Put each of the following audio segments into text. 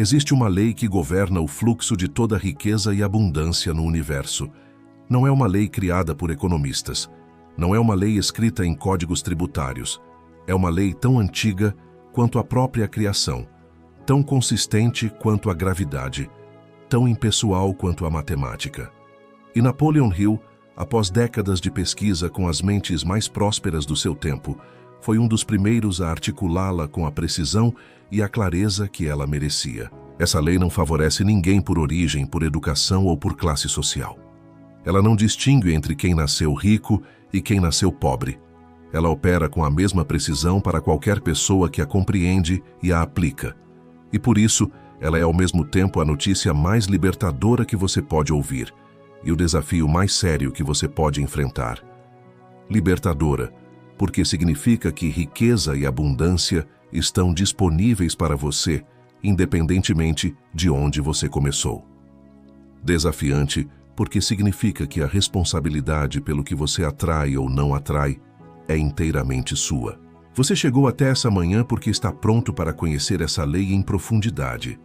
Existe uma lei que governa o fluxo de toda a riqueza e abundância no universo. Não é uma lei criada por economistas. Não é uma lei escrita em códigos tributários. É uma lei tão antiga quanto a própria criação, tão consistente quanto a gravidade, tão impessoal quanto a matemática. E Napoleon Hill, após décadas de pesquisa com as mentes mais prósperas do seu tempo, foi um dos primeiros a articulá-la com a precisão e a clareza que ela merecia. Essa lei não favorece ninguém por origem, por educação ou por classe social. Ela não distingue entre quem nasceu rico e quem nasceu pobre. Ela opera com a mesma precisão para qualquer pessoa que a compreende e a aplica. E por isso, ela é ao mesmo tempo a notícia mais libertadora que você pode ouvir e o desafio mais sério que você pode enfrentar. Libertadora, porque significa que riqueza e abundância estão disponíveis para você, independentemente de onde você começou. Desafiante, porque significa que a responsabilidade pelo que você atrai ou não atrai é inteiramente sua. Você chegou até essa manhã porque está pronto para conhecer essa lei em profundidade,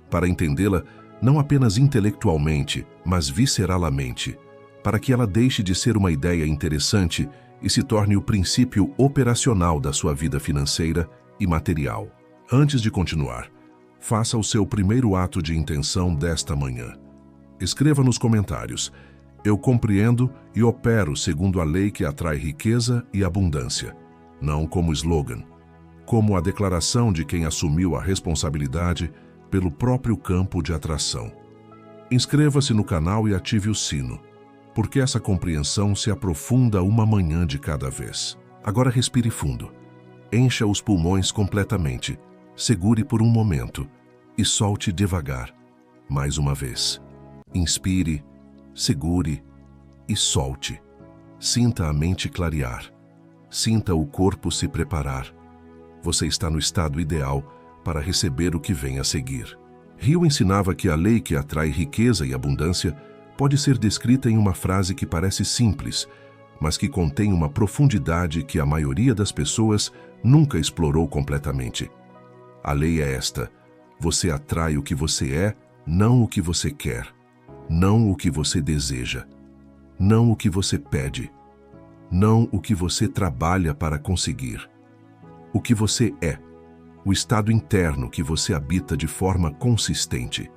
para entendê-la não apenas intelectualmente, mas visceralmente, para que ela deixe de ser uma ideia interessante e se torne o princípio operacional da sua vida financeira e material. Antes de continuar, faça o seu primeiro ato de intenção desta manhã. Escreva nos comentários: eu compreendo e opero segundo a lei que atrai riqueza e abundância. Não como slogan, como a declaração de quem assumiu a responsabilidade pelo próprio campo de atração. Inscreva-se no canal e ative o sino, porque essa compreensão se aprofunda uma manhã de cada vez. Agora respire fundo. Encha os pulmões completamente. Segure por um momento e solte devagar. Mais uma vez. Inspire, segure e solte. Sinta a mente clarear. Sinta o corpo se preparar. Você está no estado ideal para receber o que vem a seguir. Hill ensinava que a lei que atrai riqueza e abundância pode ser descrita em uma frase que parece simples, mas que contém uma profundidade que a maioria das pessoas nunca explorou completamente. A lei é esta: você atrai o que você é, não o que você quer, não o que você deseja, não o que você pede, não o que você trabalha para conseguir. O que você é, o estado interno que você habita de forma consistente,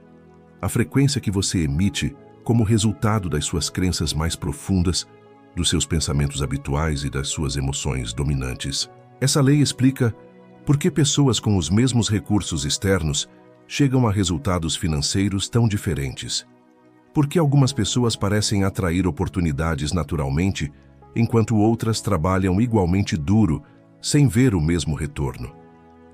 a frequência que você emite como resultado das suas crenças mais profundas, dos seus pensamentos habituais e das suas emoções dominantes. Essa lei explica por que pessoas com os mesmos recursos externos chegam a resultados financeiros tão diferentes. Por que algumas pessoas parecem atrair oportunidades naturalmente, enquanto outras trabalham igualmente duro, sem ver o mesmo retorno.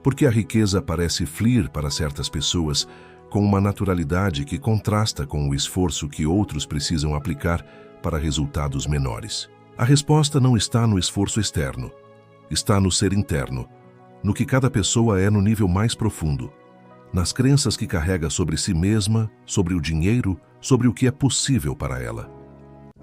Porque a riqueza parece fluir para certas pessoas com uma naturalidade que contrasta com o esforço que outros precisam aplicar para resultados menores. A resposta não está no esforço externo, está no ser interno, no que cada pessoa é no nível mais profundo, nas crenças que carrega sobre si mesma, sobre o dinheiro, sobre o que é possível para ela.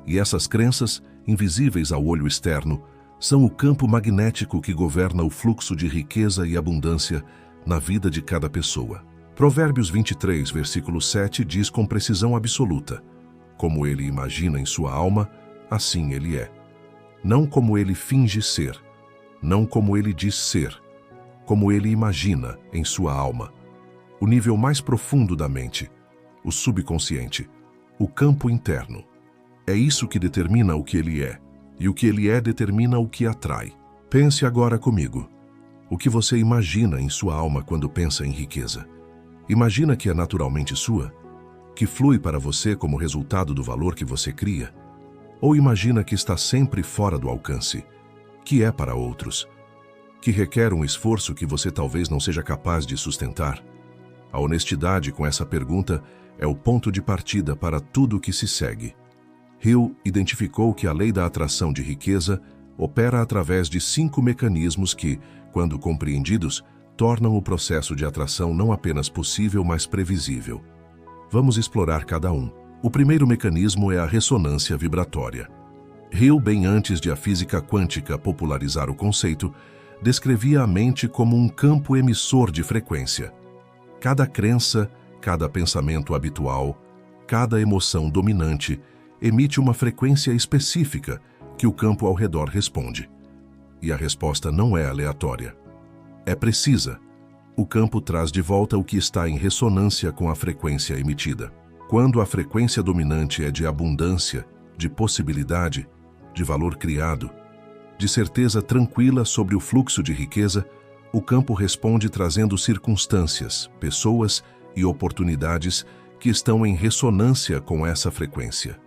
E essas crenças, invisíveis ao olho externo, são o campo magnético que governa o fluxo de riqueza e abundância na vida de cada pessoa. Provérbios 23, versículo 7 diz com precisão absoluta: como ele imagina em sua alma, assim ele é. Não como ele finge ser, não como ele diz ser, como ele imagina em sua alma. O nível mais profundo da mente, o subconsciente, o campo interno. É isso que determina o que ele é, e o que ele é determina o que atrai. Pense agora comigo. O que você imagina em sua alma quando pensa em riqueza? Imagina que é naturalmente sua? Que flui para você como resultado do valor que você cria? Ou imagina que está sempre fora do alcance, que é para outros, que requer um esforço que você talvez não seja capaz de sustentar? A honestidade com essa pergunta é o ponto de partida para tudo o que se segue. Hill identificou que a lei da atração de riqueza opera através de 5 mecanismos que, quando compreendidos, tornam o processo de atração não apenas possível, mas previsível. Vamos explorar cada um. O primeiro mecanismo é a ressonância vibratória. Hill, bem antes de a física quântica popularizar o conceito, descrevia a mente como um campo emissor de frequência. Cada crença, cada pensamento habitual, cada emoção dominante emite uma frequência específica que o campo ao redor responde. E a resposta não é aleatória. É precisa. O campo traz de volta o que está em ressonância com a frequência emitida. Quando a frequência dominante é de abundância, de possibilidade, de valor criado, de certeza tranquila sobre o fluxo de riqueza, o campo responde trazendo circunstâncias, pessoas e oportunidades que estão em ressonância com essa frequência.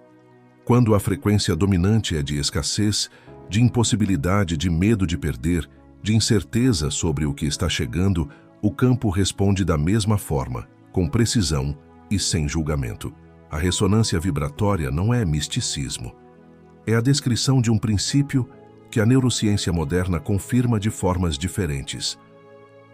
Quando a frequência dominante é de escassez, de impossibilidade, de medo de perder, de incerteza sobre o que está chegando, o campo responde da mesma forma, com precisão e sem julgamento. A ressonância vibratória não é misticismo. É a descrição de um princípio que a neurociência moderna confirma de formas diferentes.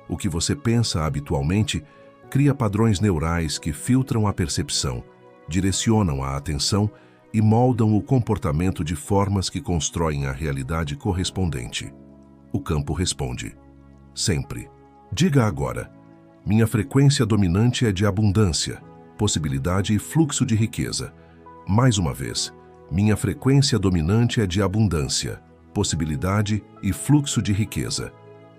O que você pensa habitualmente cria padrões neurais que filtram a percepção, direcionam a atenção e moldam o comportamento de formas que constroem a realidade correspondente. O campo responde. Sempre. Diga agora: minha frequência dominante é de abundância, possibilidade e fluxo de riqueza. Mais uma vez, minha frequência dominante é de abundância, possibilidade e fluxo de riqueza.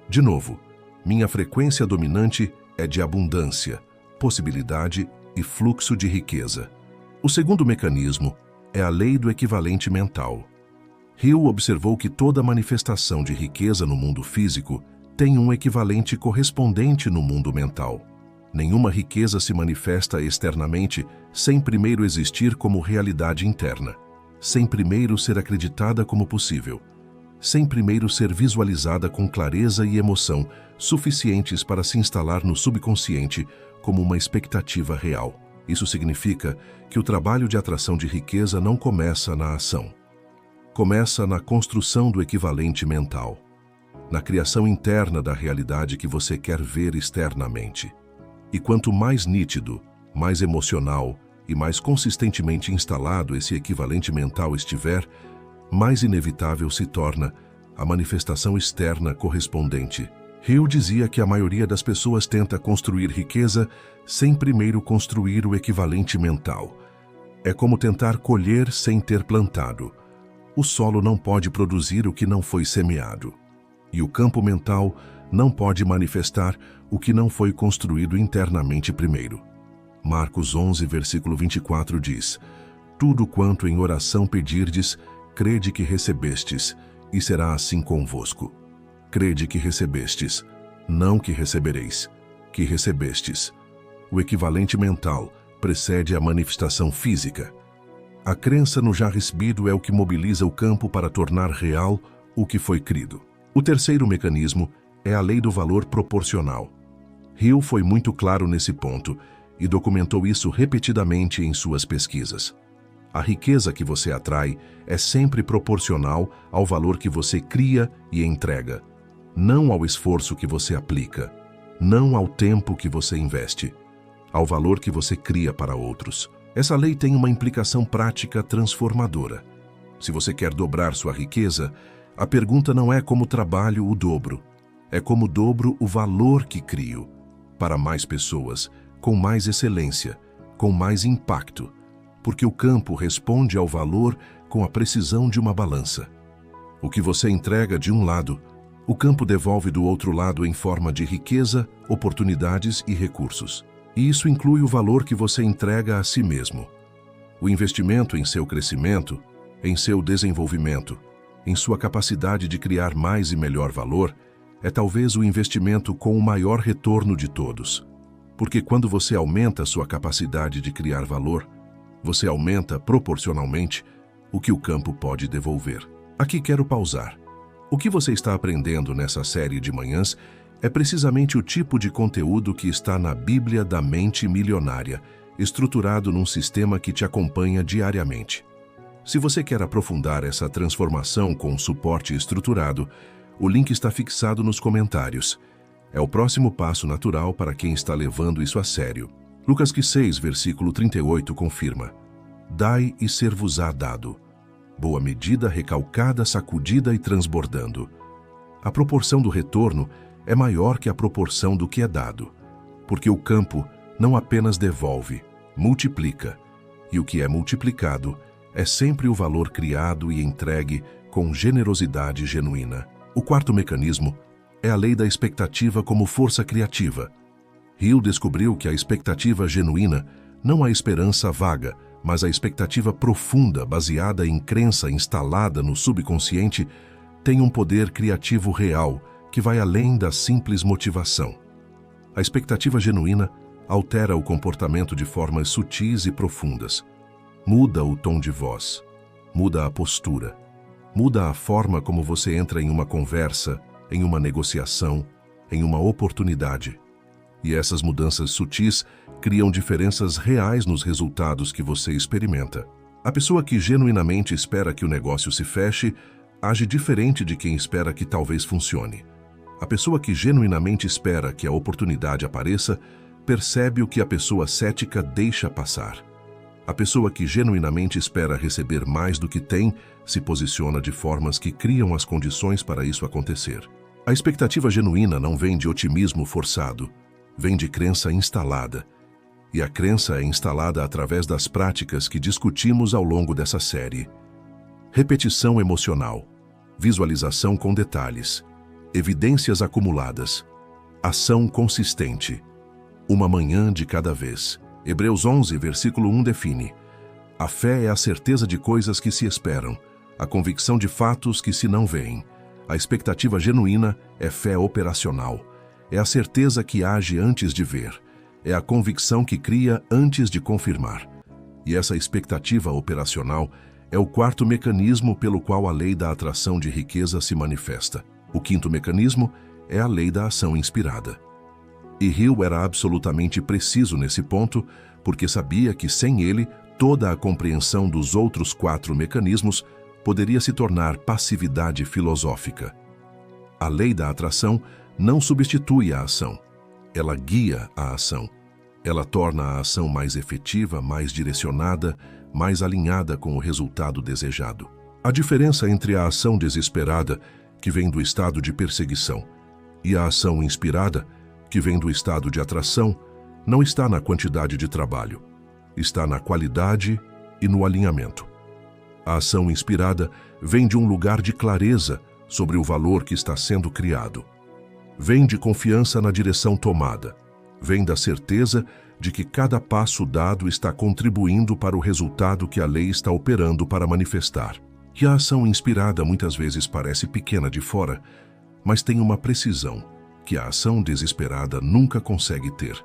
De novo, minha frequência dominante é de abundância, possibilidade e fluxo de riqueza. O segundo mecanismo é a lei do equivalente mental. Hill observou que toda manifestação de riqueza no mundo físico tem um equivalente correspondente no mundo mental. Nenhuma riqueza se manifesta externamente sem primeiro existir como realidade interna, sem primeiro ser acreditada como possível, sem primeiro ser visualizada com clareza e emoção suficientes para se instalar no subconsciente como uma expectativa real. Isso significa que o trabalho de atração de riqueza não começa na ação. Começa na construção do equivalente mental, na criação interna da realidade que você quer ver externamente. E quanto mais nítido, mais emocional e mais consistentemente instalado esse equivalente mental estiver, mais inevitável se torna a manifestação externa correspondente. Hill dizia que a maioria das pessoas tenta construir riqueza sem primeiro construir o equivalente mental. É como tentar colher sem ter plantado. O solo não pode produzir o que não foi semeado. E o campo mental não pode manifestar o que não foi construído internamente primeiro. Marcos 11, versículo 24 diz: tudo quanto em oração pedirdes, crede que recebestes, e será assim convosco. Crede que recebestes, não que recebereis, que recebestes. O equivalente mental precede a manifestação física. A crença no já recebido é o que mobiliza o campo para tornar real o que foi crido. O terceiro mecanismo é a lei do valor proporcional. Hill foi muito claro nesse ponto e documentou isso repetidamente em suas pesquisas. A riqueza que você atrai é sempre proporcional ao valor que você cria e entrega, não ao esforço que você aplica, não ao tempo que você investe, ao valor que você cria para outros. Essa lei tem uma implicação prática transformadora. Se você quer dobrar sua riqueza, a pergunta não é como trabalho o dobro, é como dobro o valor que crio, para mais pessoas, com mais excelência, com mais impacto, porque o campo responde ao valor com a precisão de uma balança. O que você entrega de um lado, o campo devolve do outro lado em forma de riqueza, oportunidades e recursos. E isso inclui o valor que você entrega a si mesmo. O investimento em seu crescimento, em seu desenvolvimento, em sua capacidade de criar mais e melhor valor, é talvez o investimento com o maior retorno de todos. Porque quando você aumenta sua capacidade de criar valor, você aumenta proporcionalmente o que o campo pode devolver. Aqui quero pausar. O que você está aprendendo nessa série de manhãs é precisamente o tipo de conteúdo que está na Bíblia da Mente Milionária, estruturado num sistema que te acompanha diariamente. Se você quer aprofundar essa transformação com suporte estruturado, o link está fixado nos comentários. É o próximo passo natural para quem está levando isso a sério. Lucas 6, versículo 38 confirma: dai e ser-vos-á dado. Boa medida, recalcada, sacudida e transbordando. A proporção do retorno é maior que a proporção do que é dado. Porque o campo não apenas devolve, multiplica. E o que é multiplicado é sempre o valor criado e entregue com generosidade genuína. O quarto mecanismo é a lei da expectativa como força criativa. Hill descobriu que a expectativa genuína, não a esperança vaga, mas a expectativa profunda baseada em crença instalada no subconsciente, tem um poder criativo real que vai além da simples motivação. A expectativa genuína altera o comportamento de formas sutis e profundas. Muda o tom de voz, muda a postura, muda a forma como você entra em uma conversa, em uma negociação, em uma oportunidade. E essas mudanças sutis criam diferenças reais nos resultados que você experimenta. A pessoa que genuinamente espera que o negócio se feche, age diferente de quem espera que talvez funcione. A pessoa que genuinamente espera que a oportunidade apareça, percebe o que a pessoa cética deixa passar. A pessoa que genuinamente espera receber mais do que tem, se posiciona de formas que criam as condições para isso acontecer. A expectativa genuína não vem de otimismo forçado, vem de crença instalada. E a crença é instalada através das práticas que discutimos ao longo dessa série. Repetição emocional, visualização com detalhes, evidências acumuladas, ação consistente, uma manhã de cada vez. Hebreus 11, versículo 1 define: a fé é a certeza de coisas que se esperam, a convicção de fatos que se não veem. A expectativa genuína é fé operacional, é a certeza que age antes de ver, é a convicção que cria antes de confirmar. E essa expectativa operacional é o quarto mecanismo pelo qual a lei da atração de riqueza se manifesta. O quinto mecanismo é a lei da ação inspirada. E Hill era absolutamente preciso nesse ponto, porque sabia que sem ele, toda a compreensão dos outros quatro mecanismos poderia se tornar passividade filosófica. A lei da atração não substitui a ação. Ela guia a ação. Ela torna a ação mais efetiva, mais direcionada, mais alinhada com o resultado desejado. A diferença entre a ação desesperada, que vem do estado de perseguição, e a ação inspirada, que vem do estado de atração, não está na quantidade de trabalho, está na qualidade e no alinhamento. A ação inspirada vem de um lugar de clareza sobre o valor que está sendo criado. Vem de confiança na direção tomada. Vem da certeza de que cada passo dado está contribuindo para o resultado que a lei está operando para manifestar. E a ação inspirada muitas vezes parece pequena de fora, mas tem uma precisão que a ação desesperada nunca consegue ter,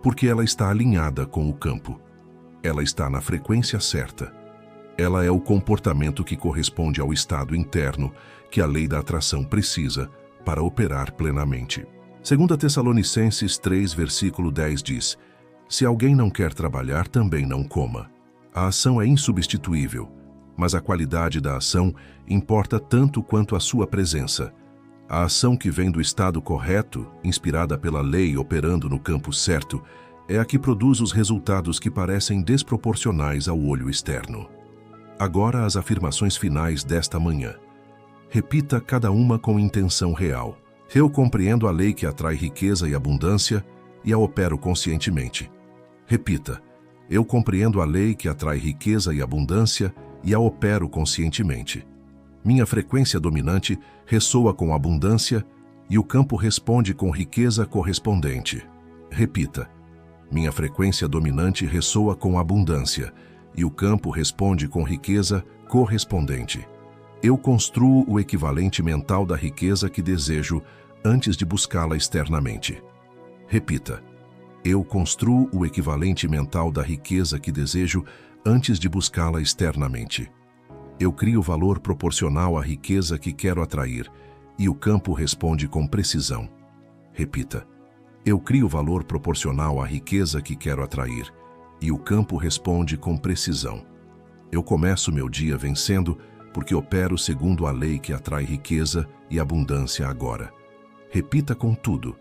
porque ela está alinhada com o campo. Ela está na frequência certa. Ela é o comportamento que corresponde ao estado interno que a lei da atração precisa para operar plenamente. 2 Tessalonicenses 3, versículo 10 diz: se alguém não quer trabalhar, também não coma. A ação é insubstituível, mas a qualidade da ação importa tanto quanto a sua presença. A ação que vem do estado correto, inspirada pela lei operando no campo certo, é a que produz os resultados que parecem desproporcionais ao olho externo. Agora as afirmações finais desta manhã. Repita cada uma com intenção real. Eu compreendo a lei que atrai riqueza e abundância e a opero conscientemente. Repita: eu compreendo a lei que atrai riqueza e abundância e a opero conscientemente. Minha frequência dominante ressoa com abundância e o campo responde com riqueza correspondente. Repita: minha frequência dominante ressoa com abundância e o campo responde com riqueza correspondente. Eu construo o equivalente mental da riqueza que desejo antes de buscá-la externamente. Repita: eu construo o equivalente mental da riqueza que desejo antes de buscá-la externamente. Eu crio valor proporcional à riqueza que quero atrair e o campo responde com precisão. Repita: eu crio valor proporcional à riqueza que quero atrair e o campo responde com precisão. Eu começo meu dia vencendo porque opero segundo a lei que atrai riqueza e abundância agora. Repita com tudo: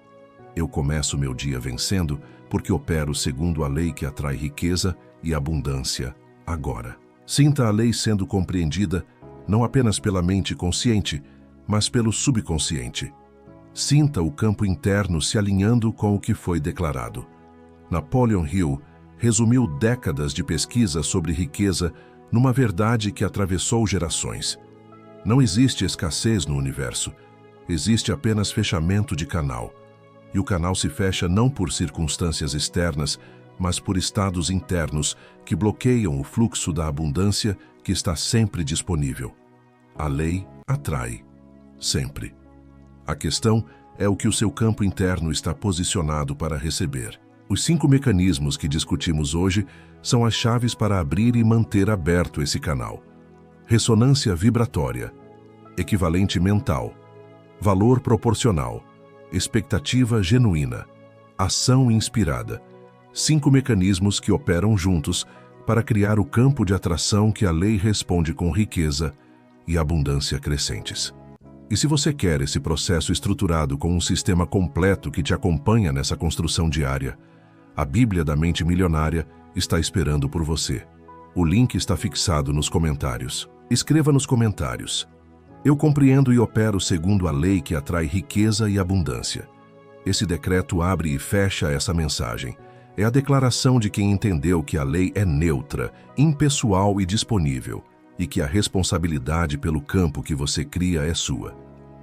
eu começo meu dia vencendo porque opero segundo a lei que atrai riqueza e abundância agora. Sinta a lei sendo compreendida não apenas pela mente consciente, mas pelo subconsciente. Sinta o campo interno se alinhando com o que foi declarado. Napoleon Hill resumiu décadas de pesquisa sobre riqueza numa verdade que atravessou gerações. Não existe escassez no universo, existe apenas fechamento de canal. E o canal se fecha não por circunstâncias externas, mas por estados internos que bloqueiam o fluxo da abundância que está sempre disponível. A lei atrai, sempre. A questão é o que o seu campo interno está posicionado para receber. Os 5 mecanismos que discutimos hoje são as chaves para abrir e manter aberto esse canal. Ressonância vibratória, equivalente mental, valor proporcional, expectativa genuína, ação inspirada. 5 mecanismos que operam juntos para criar o campo de atração que a lei responde com riqueza e abundância crescentes. E se você quer esse processo estruturado com um sistema completo que te acompanha nessa construção diária, a Bíblia da Mente Milionária está esperando por você. O link está fixado nos comentários. Escreva nos comentários: eu compreendo e opero segundo a lei que atrai riqueza e abundância. Esse decreto abre e fecha essa mensagem. É a declaração de quem entendeu que a lei é neutra, impessoal e disponível, e que a responsabilidade pelo campo que você cria é sua.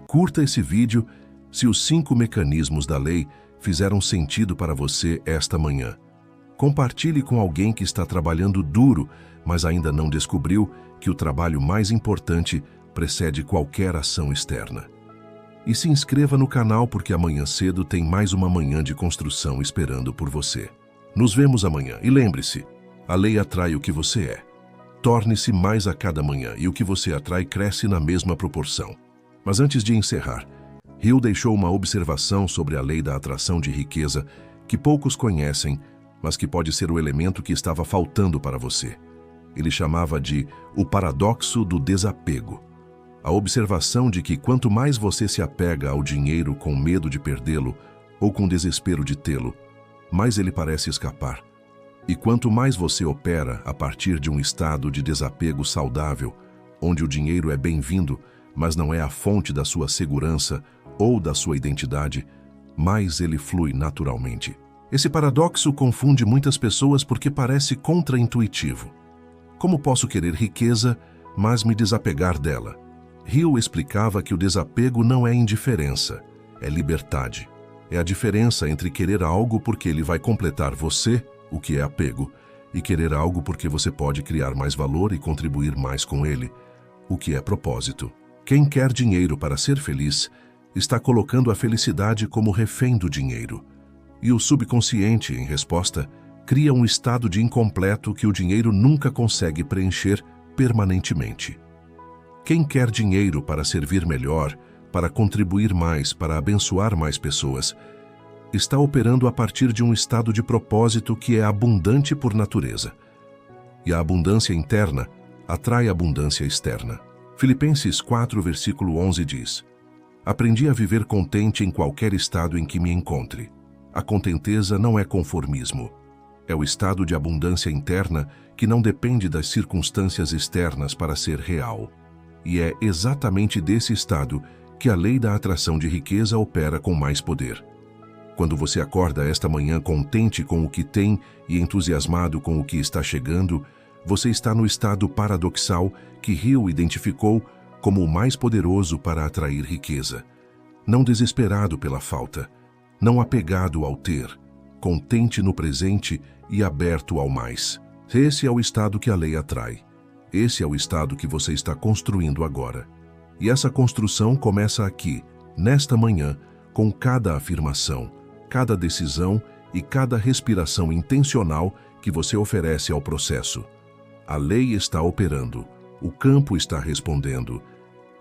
Curta esse vídeo se os 5 mecanismos da lei fizeram sentido para você esta manhã. Compartilhe com alguém que está trabalhando duro, mas ainda não descobriu que o trabalho mais importante precede qualquer ação externa. E se inscreva no canal porque amanhã cedo tem mais uma manhã de construção esperando por você. Nos vemos amanhã e lembre-se, a lei atrai o que você é. Torne-se mais a cada manhã e o que você atrai cresce na mesma proporção. Mas antes de encerrar, Hill deixou uma observação sobre a lei da atração de riqueza que poucos conhecem, mas que pode ser o elemento que estava faltando para você. Ele chamava de o paradoxo do desapego. A observação de que quanto mais você se apega ao dinheiro com medo de perdê-lo ou com desespero de tê-lo, mais ele parece escapar. E quanto mais você opera a partir de um estado de desapego saudável, onde o dinheiro é bem-vindo, mas não é a fonte da sua segurança ou da sua identidade, mais ele flui naturalmente. Esse paradoxo confunde muitas pessoas porque parece contraintuitivo. Como posso querer riqueza, mas me desapegar dela? Hill explicava que o desapego não é indiferença, é liberdade. É a diferença entre querer algo porque ele vai completar você, o que é apego, e querer algo porque você pode criar mais valor e contribuir mais com ele, o que é propósito. Quem quer dinheiro para ser feliz está colocando a felicidade como refém do dinheiro. E o subconsciente, em resposta, cria um estado de incompleto que o dinheiro nunca consegue preencher permanentemente. Quem quer dinheiro para servir melhor, para contribuir mais, para abençoar mais pessoas, está operando a partir de um estado de propósito que é abundante por natureza. E a abundância interna atrai a abundância externa. Filipenses 4, versículo 11 diz: aprendi a viver contente em qualquer estado em que me encontre. A contenteza não é conformismo. É o estado de abundância interna que não depende das circunstâncias externas para ser real. E é exatamente desse estado que a lei da atração de riqueza opera com mais poder. Quando você acorda esta manhã contente com o que tem e entusiasmado com o que está chegando, você está no estado paradoxal que Hill identificou como o mais poderoso para atrair riqueza. Não desesperado pela falta, não apegado ao ter, contente no presente e aberto ao mais. Esse é o estado que a lei atrai. Esse é o estado que você está construindo agora. E essa construção começa aqui, nesta manhã, com cada afirmação, cada decisão e cada respiração intencional que você oferece ao processo. A lei está operando, o campo está respondendo,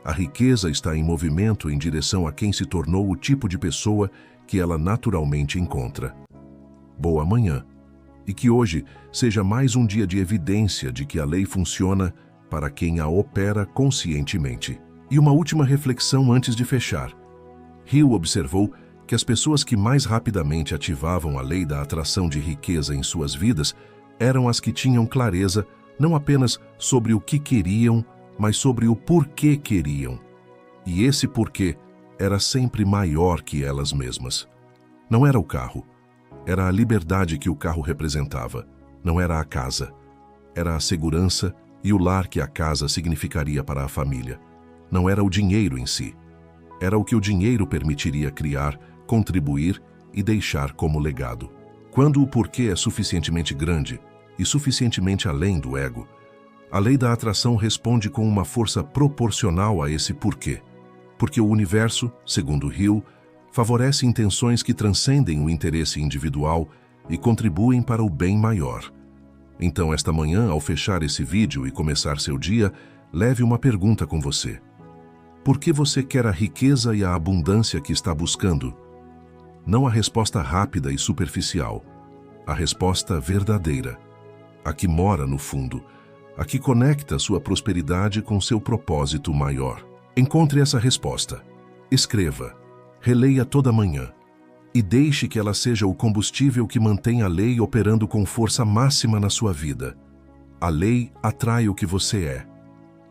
a riqueza está em movimento em direção a quem se tornou o tipo de pessoa que ela naturalmente encontra. Boa manhã, e que hoje seja mais um dia de evidência de que a lei funciona para quem a opera conscientemente. E uma última reflexão antes de fechar. Hill observou que as pessoas que mais rapidamente ativavam a lei da atração de riqueza em suas vidas eram as que tinham clareza não apenas sobre o que queriam, mas sobre o porquê queriam. E esse porquê era sempre maior que elas mesmas. Não era o carro. Era a liberdade que o carro representava. Não era a casa. Era a segurança e o lar que a casa significaria para a família. Não era o dinheiro em si. Era o que o dinheiro permitiria criar, contribuir e deixar como legado. Quando o porquê é suficientemente grande e suficientemente além do ego, a lei da atração responde com uma força proporcional a esse porquê. Porque o universo, segundo Hill, favorece intenções que transcendem o interesse individual e contribuem para o bem maior. Então, esta manhã, ao fechar esse vídeo e começar seu dia, leve uma pergunta com você. Por que você quer a riqueza e a abundância que está buscando? Não a resposta rápida e superficial, a resposta verdadeira, a que mora no fundo, a que conecta sua prosperidade com seu propósito maior. Encontre essa resposta, escreva, releia toda manhã e deixe que ela seja o combustível que mantém a lei operando com força máxima na sua vida. A lei atrai o que você é,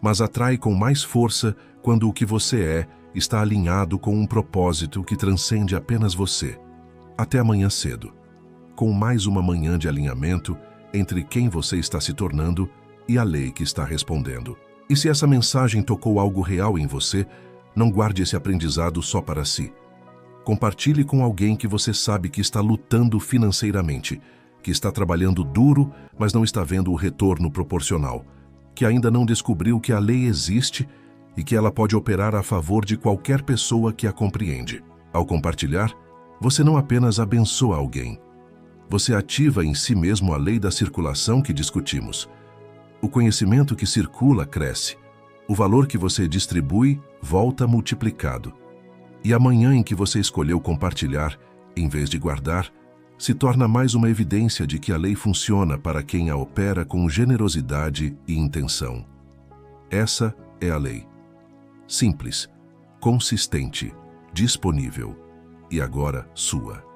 mas atrai com mais força quando o que você é está alinhado com um propósito que transcende apenas você. Até amanhã cedo, com mais uma manhã de alinhamento entre quem você está se tornando e a lei que está respondendo. E se essa mensagem tocou algo real em você, não guarde esse aprendizado só para si. Compartilhe com alguém que você sabe que está lutando financeiramente, que está trabalhando duro, mas não está vendo o retorno proporcional, que ainda não descobriu que a lei existe e que ela pode operar a favor de qualquer pessoa que a compreende. Ao compartilhar, você não apenas abençoa alguém, você ativa em si mesmo a lei da circulação que discutimos. O conhecimento que circula cresce, o valor que você distribui volta multiplicado. E a manhã em que você escolheu compartilhar, em vez de guardar, se torna mais uma evidência de que a lei funciona para quem a opera com generosidade e intenção. Essa é a lei. Simples, consistente, disponível e agora sua.